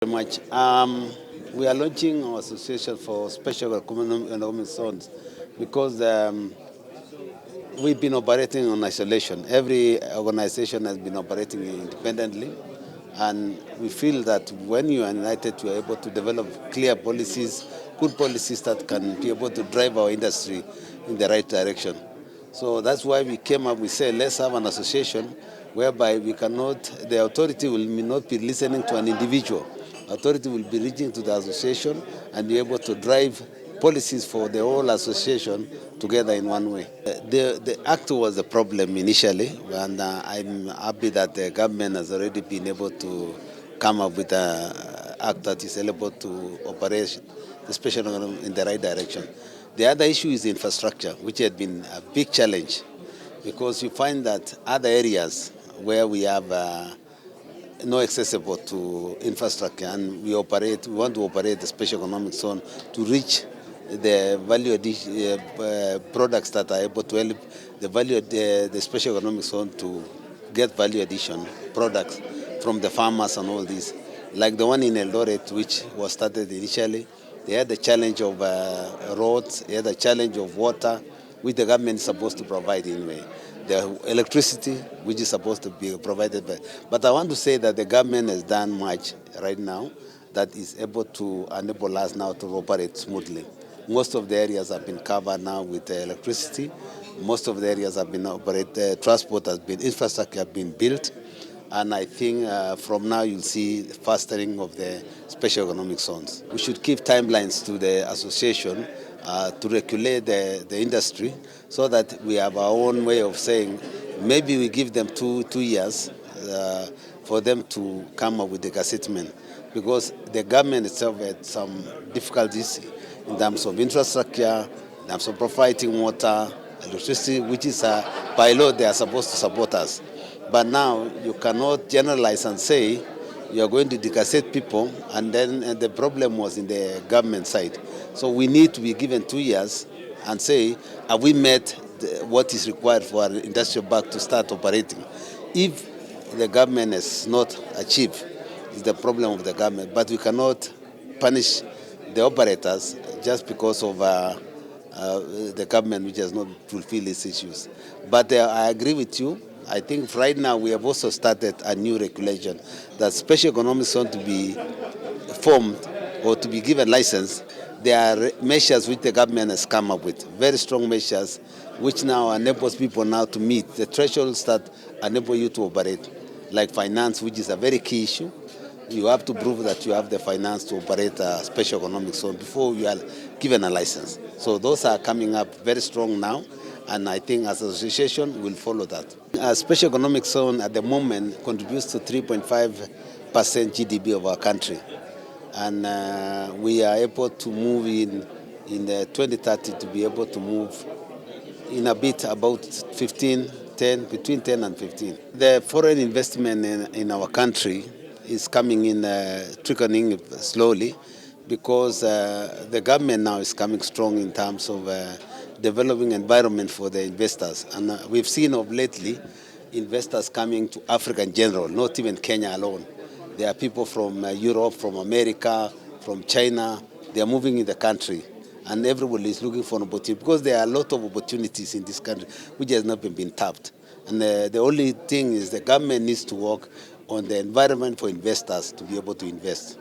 Very much. We are launching our association for special economic zones because we've been operating on isolation. Every organization has been operating independently, and we feel that when you are united, you are able to develop clear policies, good policies that can be able to drive our industry in the right direction. So that's why we came up, we said, let's have an association whereby the authority will not be listening to an individual. Authority will be reaching to the association and be able to drive policies for the whole association together in one way. The act was the problem initially, and I'm happy that the government has already been able to come up with an act that is able to operate the special economy in the right direction. The other issue is infrastructure, which had been a big challenge because you find that other areas where we have no accessible to infrastructure, and we want to operate the special economic zone to reach the value addition products that are able to help the special economic zone to get value addition products from the farmers and all these. Like the one in Eldoret, which was started initially, they had the challenge of roads, they had the challenge of water, which the government is supposed to provide anyway. The electricity, which is supposed to be provided by. But I want to say that the government has done much right now that is able to enable us now to operate smoothly. Most of the areas have been covered now with electricity. Most of the areas have been operated, transport has been, infrastructure has been built. And I think from now you'll see fastering of the special economic zones. We should give timelines to the association to regulate the industry so that we have our own way of saying maybe we give them two years for them to come up with the gazettement, because the government itself had some difficulties in terms of infrastructure, in terms of providing water, electricity, which is by law they are supposed to support us. But now you cannot generalize and say you are going to decassette people, and then the problem was in the government side. So we need to be given 2 years and say, have we met what is required for our industrial park to start operating? If the government has not achieved, it's the problem of the government. But we cannot punish the operators just because of the government which has not fulfilled its issues. But I agree with you. I think right now we have also started a new regulation that special economic zone to be formed or to be given license. There are measures which the government has come up with, very strong measures, which now enables people now to meet the thresholds that enable you to operate, like finance, which is a very key issue. You have to prove that you have the finance to operate a special economic zone before you are given a license. So those are coming up very strong now, and I think as an association we'll follow that. A special economic zone at the moment contributes to 3.5% GDP of our country, and we are able to move in 2030 to be able to move in a bit about between 10 and 15. The foreign investment in our country is coming in, trickling slowly, because the government now is coming strong in terms of developing environment for the investors. And we've seen of lately investors coming to Africa in general, not even Kenya alone. There are people from Europe, from America, from China. They are moving in the country, and everybody is looking for an opportunity, because there are a lot of opportunities in this country which has not been tapped. And the only thing is the government needs to work on the environment for investors to be able to invest.